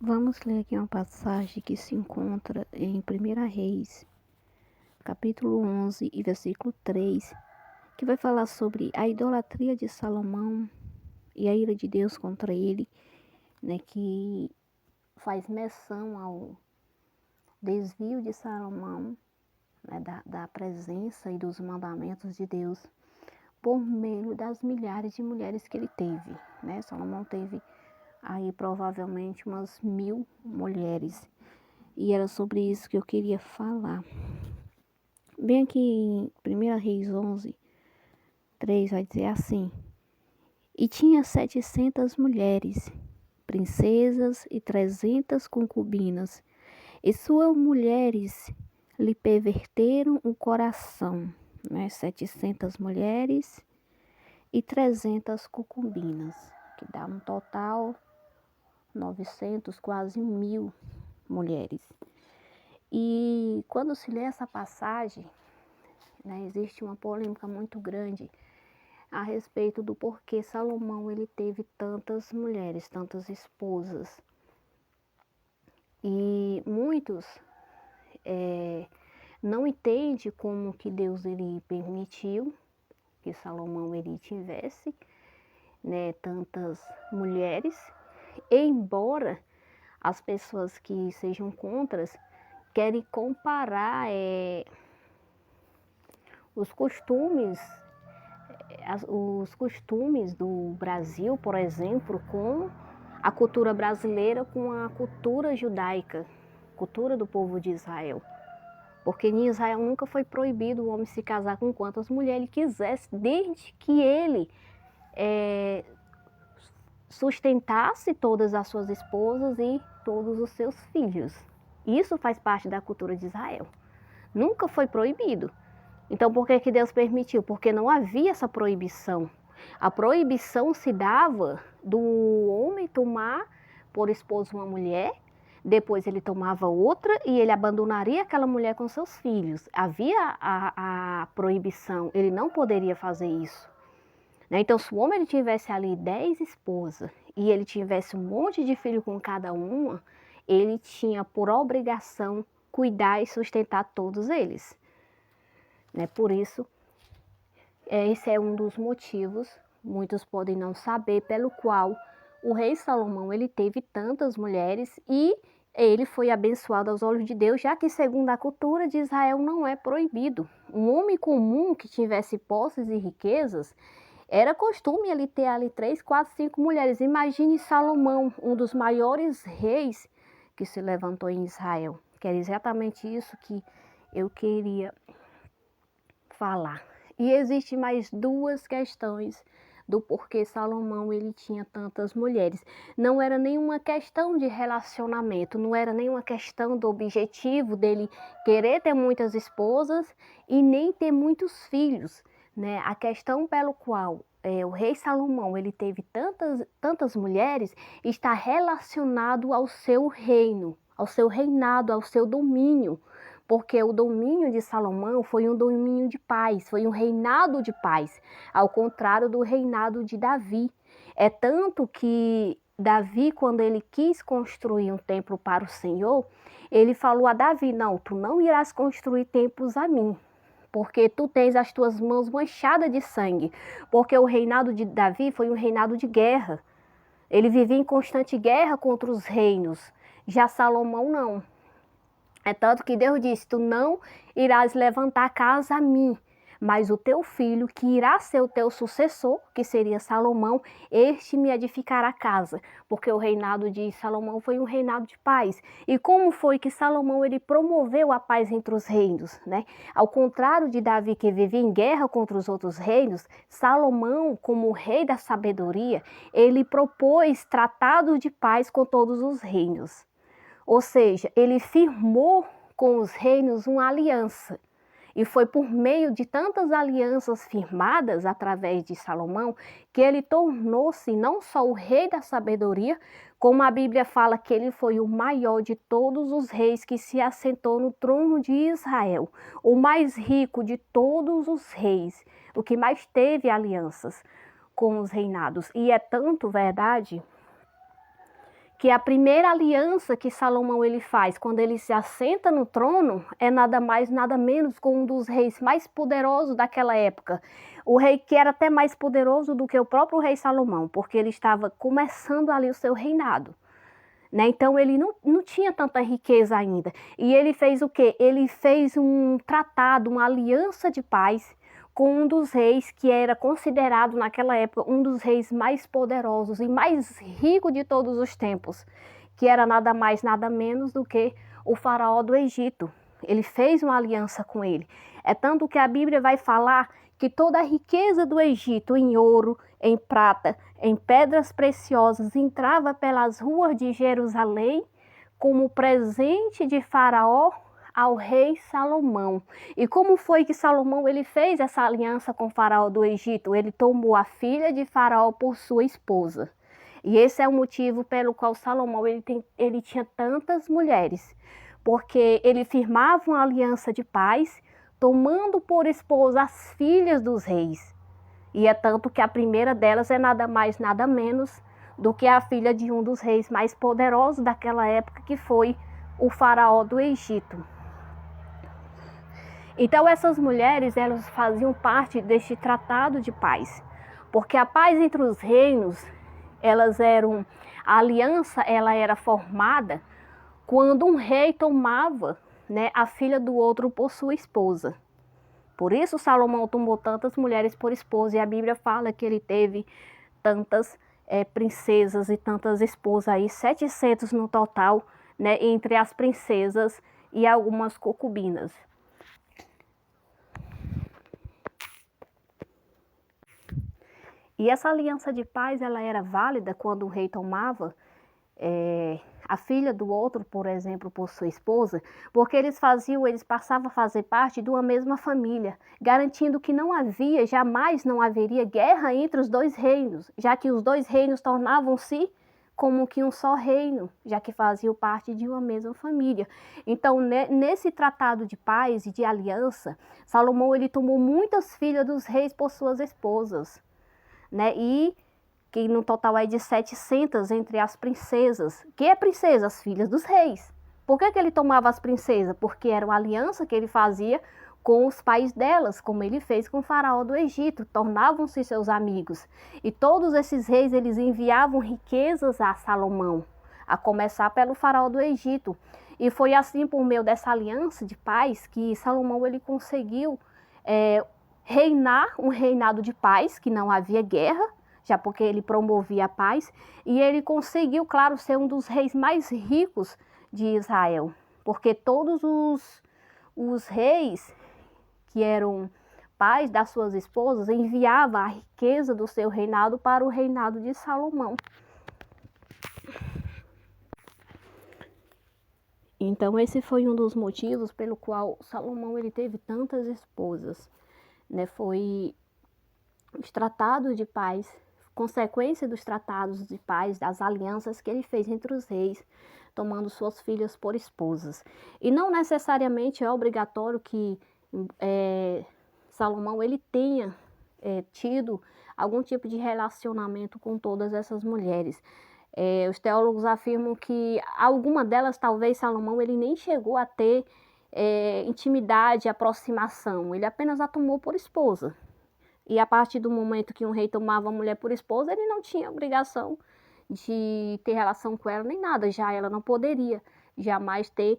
Vamos ler aqui uma passagem que se encontra em 1 Reis, capítulo 11 e versículo 3, que vai falar sobre a idolatria de Salomão e a ira de Deus contra ele, né, que faz menção ao desvio de Salomão, né, da presença e dos mandamentos de Deus por meio das milhares de mulheres que ele teve, né? Salomão teve aí provavelmente umas 1000 mulheres. E era sobre isso que eu queria falar. Bem aqui em 1 Reis 11, 3 vai dizer assim: E tinha 700 mulheres, princesas e 300 concubinas, e suas mulheres lhe perverteram o coração, né? 700 mulheres e 300 concubinas, que dá um total 900, quase 1000 mulheres. E quando se lê essa passagem, né, existe uma polêmica muito grande a respeito do porquê Salomão ele teve tantas mulheres, tantas esposas. E muitos não entendem como que Deus ele permitiu que Salomão ele tivesse, né, tantas mulheres, embora as pessoas que sejam contras querem comparar os costumes do Brasil, por exemplo, com a cultura brasileira, com a cultura judaica, cultura do povo de Israel. Porque em Israel nunca foi proibido o homem se casar com quantas mulheres ele quisesse, desde que ele sustentasse todas as suas esposas e todos os seus filhos. Isso faz parte da cultura de Israel. Nunca foi proibido. Então, por que Deus permitiu? Porque não havia essa proibição. A proibição se dava do homem tomar por esposa uma mulher, depois ele tomava outra e ele abandonaria aquela mulher com seus filhos. Havia a proibição, ele não poderia fazer isso. Então, se o homem ele tivesse ali 10 esposas e ele tivesse um monte de filho com cada uma, ele tinha por obrigação cuidar e sustentar todos eles. Por isso, esse é um dos motivos, muitos podem não saber, pelo qual o rei Salomão ele teve tantas mulheres e ele foi abençoado aos olhos de Deus, já que segundo a cultura de Israel não é proibido. Um homem comum que tivesse posses e riquezas, era costume ele ter ali 3, 4, 5 mulheres. Imagine Salomão, um dos maiores reis que se levantou em Israel. Que era exatamente isso que eu queria falar. E existe mais duas questões do porquê Salomão ele tinha tantas mulheres. Não era nenhuma questão de relacionamento, não era nenhuma questão do objetivo dele querer ter muitas esposas e nem ter muitos filhos, né? A questão pelo qual o rei Salomão ele teve tantas mulheres está relacionado ao seu reino, ao seu reinado, ao seu domínio. Porque o domínio de Salomão foi um domínio de paz, foi um reinado de paz, ao contrário do reinado de Davi. É tanto que Davi, quando ele quis construir um templo para o Senhor, ele falou a Davi: não, tu não irás construir templos a mim, porque tu tens as tuas mãos manchadas de sangue. Porque o reinado de Davi foi um reinado de guerra. Ele vivia em constante guerra contra os reinos. Já Salomão não. É tanto que Deus disse: tu não irás levantar casa a mim, mas o teu filho, que irá ser o teu sucessor, que seria Salomão, este me edificará casa. Porque o reinado de Salomão foi um reinado de paz. E como foi que Salomão ele promoveu a paz entre os reinos, né? Ao contrário de Davi, que vivia em guerra contra os outros reinos, Salomão, como rei da sabedoria, ele propôs tratado de paz com todos os reinos. Ou seja, ele firmou com os reinos uma aliança. E foi por meio de tantas alianças firmadas através de Salomão que ele tornou-se não só o rei da sabedoria, como a Bíblia fala que ele foi o maior de todos os reis que se assentou no trono de Israel, o mais rico de todos os reis, o que mais teve alianças com os reinados. E é tanto verdade que a primeira aliança que Salomão ele faz quando ele se assenta no trono é nada mais, nada menos com um dos reis mais poderosos daquela época. O rei que era até mais poderoso do que o próprio rei Salomão, porque ele estava começando ali o seu reinado. Né? Então ele não tinha tanta riqueza ainda. E ele fez o quê? Ele fez um tratado, uma aliança de paz com um dos reis que era considerado naquela época um dos reis mais poderosos e mais ricos de todos os tempos, que era nada mais, nada menos do que o faraó do Egito. Ele fez uma aliança com ele. É tanto que a Bíblia vai falar que toda a riqueza do Egito em ouro, em prata, em pedras preciosas entrava pelas ruas de Jerusalém como presente de Faraó ao rei Salomão. E como foi que Salomão ele fez essa aliança com o Faraó do Egito? Ele tomou a filha de Faraó por sua esposa. E esse é o motivo pelo qual Salomão ele tinha tantas mulheres, porque ele firmava uma aliança de paz, tomando por esposa as filhas dos reis. E é tanto que a primeira delas é nada mais, nada menos do que a filha de um dos reis mais poderosos daquela época, que foi o faraó do Egito. Então essas mulheres, elas faziam parte deste tratado de paz, porque a paz entre os reinos, a aliança ela era formada quando um rei tomava, né, a filha do outro por sua esposa. Por isso Salomão tomou tantas mulheres por esposa, e a Bíblia fala que ele teve tantas princesas e tantas esposas aí, 700 no total, né, entre as princesas e algumas concubinas. E essa aliança de paz, ela era válida quando o rei tomava a filha do outro, por exemplo, por sua esposa, porque eles passavam a fazer parte de uma mesma família, garantindo que jamais não haveria guerra entre os dois reinos, já que os dois reinos tornavam-se como que um só reino, já que faziam parte de uma mesma família. Então, nesse tratado de paz e de aliança, Salomão ele tomou muitas filhas dos reis por suas esposas, né? E que no total é de 700 entre as princesas. Que é princesas? Filhas dos reis. Por que ele tomava as princesas? Porque era uma aliança que ele fazia com os pais delas, como ele fez com o faraó do Egito, tornavam-se seus amigos. E todos esses reis, eles enviavam riquezas a Salomão, a começar pelo faraó do Egito. E foi assim, por meio dessa aliança de paz, que Salomão ele conseguiu reinar um reinado de paz, que não havia guerra, já porque ele promovia a paz, e ele conseguiu, claro, ser um dos reis mais ricos de Israel, porque todos os reis que eram pais das suas esposas enviavam a riqueza do seu reinado para o reinado de Salomão. Então esse foi um dos motivos pelo qual Salomão ele teve tantas esposas, né? Foi os tratados de paz, consequência dos tratados de paz, das alianças que ele fez entre os reis, tomando suas filhas por esposas. E não necessariamente é obrigatório que Salomão ele tenha tido algum tipo de relacionamento com todas essas mulheres. Os teólogos afirmam que alguma delas, talvez Salomão ele nem chegou a ter intimidade, aproximação, ele apenas a tomou por esposa. E a partir do momento que um rei tomava a mulher por esposa, ele não tinha obrigação de ter relação com ela nem nada. Já ela não poderia jamais ter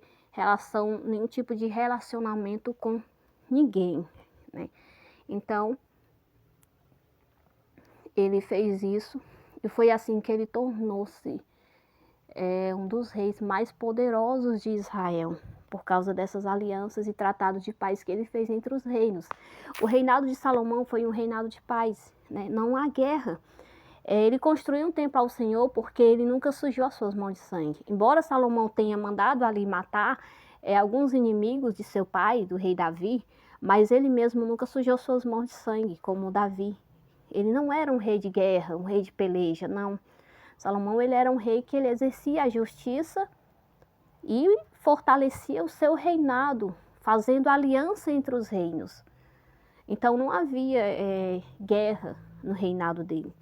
nenhum tipo de relacionamento com ninguém, né? Então, ele fez isso e foi assim que ele tornou-se um dos reis mais poderosos de Israel, por causa dessas alianças e tratados de paz que ele fez entre os reinos. O reinado de Salomão foi um reinado de paz, né? Não há guerra. Ele construiu um templo ao Senhor porque ele nunca sujou as suas mãos de sangue. Embora Salomão tenha mandado ali matar alguns inimigos de seu pai, do rei Davi, mas ele mesmo nunca sujou suas mãos de sangue, como Davi. Ele não era um rei de guerra, um rei de peleja, não. Salomão ele era um rei que ele exercia a justiça e fortalecia o seu reinado, fazendo aliança entre os reinos. Então não havia guerra no reinado dele.